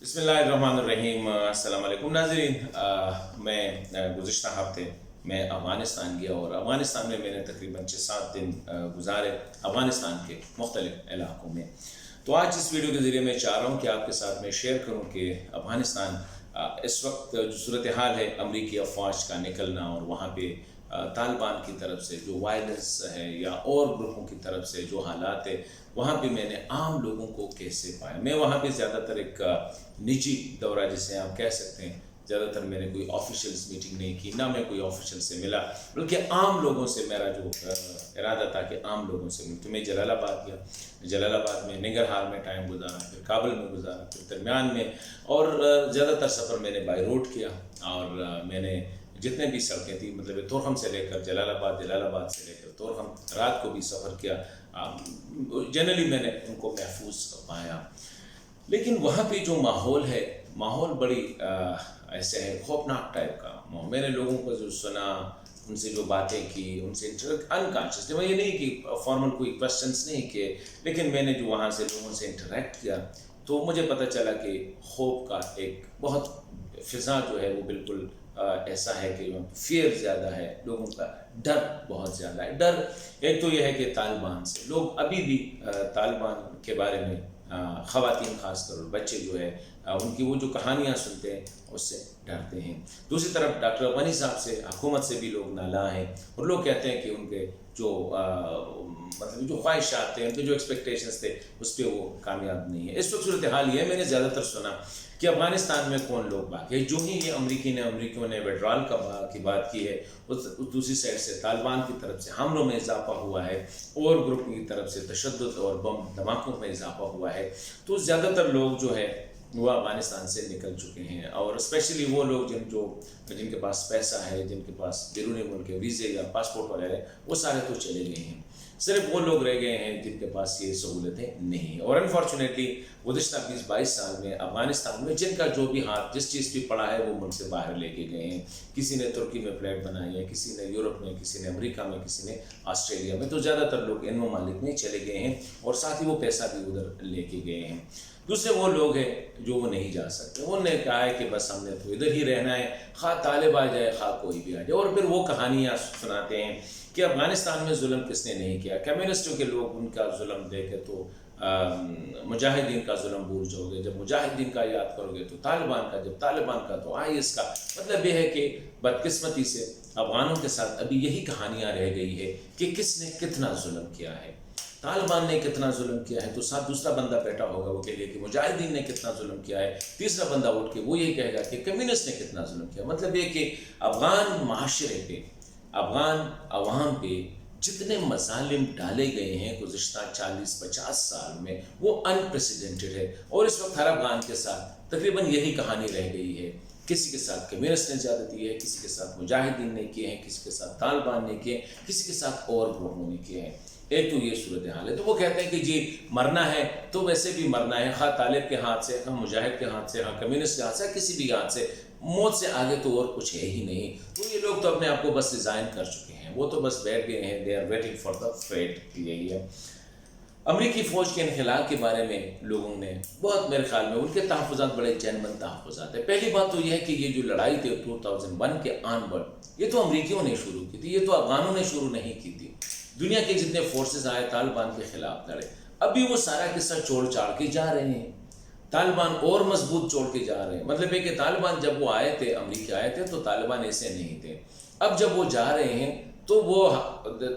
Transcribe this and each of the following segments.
बिस्मिल्लाहिर्रहमानिर्रहीम। अस्सलाम वालेकुम नाज़रीन। मैं गुज़िश्ता हफ्ते मैं अफ़गानिस्तान गया और अफ़गानिस्तान में मैंने तकरीबन 6-7 दिन गुज़ारे अफ़गानिस्तान के मुख्तलिफ़ इलाक़ों में। तो आज इस वीडियो के ज़रिए मैं चाह रहा हूँ कि आपके साथ मैं शेयर करूँ कि अफ़गानिस्तान इस वक्त जो सूरत हाल है, अमरीकी अफ़वाज का निकलना और वहाँ पे तालिबान की तरफ से जो वायलेंस है या और ग्रुपों की तरफ से जो हालात है, वहाँ पे मैंने आम लोगों को कैसे पाया। मैं वहाँ पे ज़्यादातर एक निजी दौरा जिसे आप कह सकते हैं, ज़्यादातर मैंने कोई ऑफिशियल्स मीटिंग नहीं की, ना मैं कोई ऑफिशियल से मिला, बल्कि आम लोगों से मेरा जो इरादा था कि आम लोगों से मिलूँ। तो मैं जलालाबाद गया, जलालाबाद में निंगरहार में टाइम गुजारा, फिर काबुल में गुजारा, फिर दरमियान में, और ज़्यादातर सफ़र मैंने बाई रोड किया। और मैंने जितने भी सड़कें थी, मतलब तोरहम से लेकर जलालाबाद, जलालाबाद से लेकर तोरहम, रात को भी सफ़र किया। जनरली मैंने उनको महफूज पाया। लेकिन वहाँ पे जो माहौल है, माहौल बड़ी ऐसे है खौफनाक टाइप का माहौल। मैंने लोगों को जो सुना, उनसे जो बातें की, उनसे अनकॉन्शियस, मैं ये नहीं कि फॉर्मल कोई क्वेश्चंस नहीं किए, लेकिन मैंने जो वहाँ से लोगों से इंटरेक्ट किया तो मुझे पता चला कि खौफ का एक बहुत फ़िज़ा जो है वो बिल्कुल ऐसा है कि फियर ज़्यादा है, लोगों का डर बहुत ज़्यादा है। डर एक तो यह है कि तालिबान से लोग अभी भी तालिबान के बारे में ख़वातीन ख़ासकर और बच्चे जो है उनकी वो जो कहानियाँ सुनते हैं उससे डरते हैं। दूसरी तरफ डॉक्टर गनी साहब से, हुकूमत से भी लोग नाला हैं और लोग कहते हैं कि उनके जो मतलब जो ख्वाहिशात थे, उनके जो एक्सपेक्टेशंस थे, उस पर वो कामयाब नहीं है। इस वक्त सूरत हाल ये मैंने ज़्यादातर सुना कि अफ़गानिस्तान में कौन लोग बाकी है। जो ही ये अमरीकियों ने विड्रॉल की बात की है, उस दूसरी साइड से तालिबान की तरफ से हमलों में इजाफा हुआ है और ग्रुप की तरफ से तशद्दुद और बम धमाकों में इजाफा हुआ है। तो ज़्यादातर लोग जो है वो अफ़गानिस्तान से निकल चुके हैं, और स्पेशली वो लोग जिनके पास पैसा है, जिनके पास बैरूनी मुल्क के वीज़े या पासपोर्ट वगैरह, वो सारे तो चले गए हैं। सिर्फ वो लोग रह गए हैं जिनके पास ये सहूलतें नहीं हैं। और अनफॉर्चुनेटली गुज़िश्ता 20-22 साल में अफ़गानिस्तान में जिनका जो भी हाथ जिस चीज़ पे पड़ा है वो मुल्क से बाहर लेके गए हैं। किसी ने तुर्की में फ्लैट बनाई है, किसी ने यूरोप में, किसी ने अमेरिका में, किसी ने ऑस्ट्रेलिया में। तो ज़्यादातर लोग इन ममालिक में चले गए हैं और साथ ही वो पैसा भी उधर लेके गए हैं। दूसरे वो लोग हैं जो वो नहीं जा सकते। उन्होंने कहा है कि बस हमने तो इधर ही रहना है, खा तालिब आ जाए, खा कोई भी आ जाए। और फिर वो कहानियाँ सुनाते हैं कि अफ़गानिस्तान में जुल्म किसने नहीं किया। कम्युनिस्टों के लोग उनका जुल्म देखे तो मुजाहिदीन का जुल्म भूल जाओगे, जब मुजाहिदीन का याद करोगे तो तालिबान का, जब तालिबान का तो IS का। मतलब ये है कि बदकिस्मती से अफ़गानों के साथ अभी यही कहानियाँ रह गई है कि किसने कितना जुल्म किया है। तालिबान ने कितना जुल्म किया है तो साथ दूसरा बंदा बैठा होगा, वो कहेगा कि मुजाहिदीन ने कितना जुल्म किया है। तीसरा बंदा उठ के वो ये कहेगा कि कम्युनिस्ट ने कितना जुल्म किया। मतलब ये कि अफ़गान माशरे पे, अफ़गान अवाम पे जितने मज़ालिम डाले गए हैं गुज़िश्ता 40-50 साल में, वो अनप्रेसिडेंटेड है। और इस वक्त हर अफ़गान के साथ तकरीबन यही कहानी रह गई है। किसी के साथ कम्युनिस्ट ने ज़्यादती है, किसी के साथ मुजाहिदीन ने किए हैं, किसी के साथ तालिबान ने किए, किसी के साथ और ग्रुपों ने किए हैं। एक तो ये सूरत हाल है। तो वो कहते हैं कि जी मरना है तो वैसे भी मरना है, खा तालिब के हाथ से, खा मुजाहिद के हाथ से, हाँ कम्युनिस्ट के हाथ से, किसी भी हाथ से, मौत से आगे तो और कुछ है ही नहीं। तो ये लोग तो अपने आप को बस रिज़ाइन कर चुके हैं, वो तो बस बैठ गए हैं, they are waiting for the fate. यही है। अमरीकी फ़ौज के इनखिलाफ़ के बारे में लोगों ने बहुत, मेरे ख्याल में उनके तहफ़्फ़ुज़ात बड़े जनमन तहफ़्फ़ुज़ात है। पहली बात तो यह है कि ये जो लड़ाई थी 2001 के ऑनवर्ड, ये तो अमरीकियों ने शुरू की थी, ये तो अफ़गानों ने शुरू नहीं की थी। दुनिया के जितने फोर्सेस आए तालिबान के ख़िलाफ़ लड़े, अभी वो सारा किस्सा छोड़ छाड़ के जा रहे हैं। तालिबान और मजबूत छोड़ के जा रहे हैं। मतलब है कि तालिबान जब वो आए थे, अमरीकी आए थे, तो तालिबान ऐसे नहीं थे। अब जब वो जा रहे हैं तो वो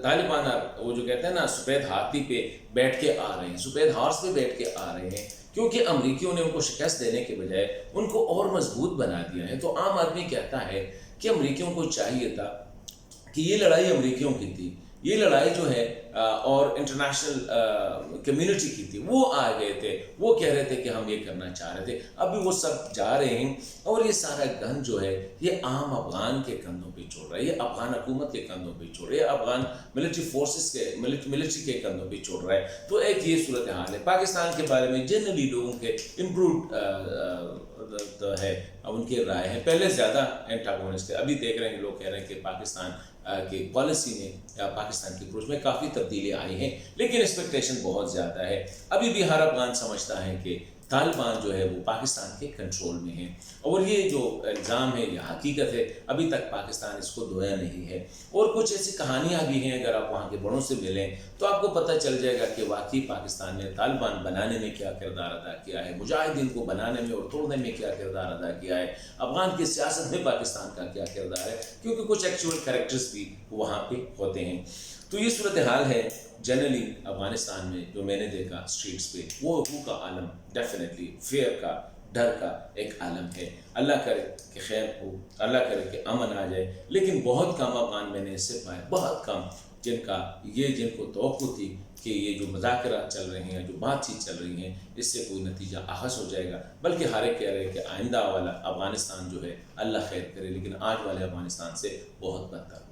तालिबान, वो जो कहते हैं ना, सफ़ेद हाथी पे बैठ के आ रहे हैं, सफ़ेद हॉर्स पे बैठ के आ रहे हैं, क्योंकि अमरीकियों ने उनको शिकस्त देने के बजाय उनको और मजबूत बना दिया है। तो आम आदमी कहता है कि अमरीकियों को चाहिए था कि ये लड़ाई अमरीकियों की थी, ये लड़ाई जो है और इंटरनेशनल कम्युनिटी की थी। वो आ गए थे, वो कह रहे थे कि हम ये करना चाह रहे थे। अभी वो सब जा रहे हैं और ये सारा गन जो है ये आम अफ़गान के कंधों पे छोड़ रहा है, ये अफ़गान हुकूमत के कंधों पे छोड़ रहा है, अफ़गान मिलिट्री फोर्सेस के मिलिट्री के कंधों पे छोड़ रहा है। तो एक ये सूरत हाल है। पाकिस्तान के बारे में जनरली लोगों के इम्प्रूव है, उनकी राय है। पहले ज़्यादा एंटागोनिस्ट थे, अभी देख रहे हैं लोग कह रहे हैं कि पाकिस्तान की पॉलिसी में या पाकिस्तान की अप्रोच में काफ़ी तब्दीली आई है, लेकिन एक्सपेक्टेशन बहुत ज़्यादा है। अभी भी हर अफ़गान समझता है कि طالبان جو ہے وہ پاکستان کے کنٹرول میں ہیں، اور یہ جو الزام ہے یہ حقیقت ہے، ابھی تک پاکستان اس کو دھویا نہیں ہے۔ اور کچھ ایسی کہانیاں بھی ہیں، اگر آپ وہاں کے بڑوں سے ملیں تو آپ کو پتہ چل جائے گا کہ واقعی پاکستان نے طالبان بنانے میں کیا کردار ادا کیا ہے، مجاہدین کو بنانے میں اور توڑنے میں کیا کردار ادا کیا ہے، افغان کی سیاست میں پاکستان کا کیا کردار ہے، کیونکہ کچھ ایکچوئل کریکٹرز بھی وہاں پہ ہوتے ہیں۔ تو یہ صورتحال ہے جنرلی افغانستان میں جو میں نے دیکھا اسٹریٹس پہ، وہ حقوق کا عالم ڈیفینیٹلی فیئر کا، ڈر کا ایک عالم ہے۔ اللہ کرے کہ خیر ہو، اللہ کرے کہ امن آ جائے، لیکن بہت کم افغان میں نے اس سے پائے، بہت کم جن کو توقع تھی کہ یہ جو مذاکرات چل رہے ہیں، جو بات چیت چل رہی ہیں، اس سے کوئی نتیجہ اخذ ہو جائے گا، بلکہ ہر ایک کہہ رہے کہ آئندہ والا افغانستان جو ہے اللہ خیر کرے، لیکن آج والے افغانستان سے بہت بدتر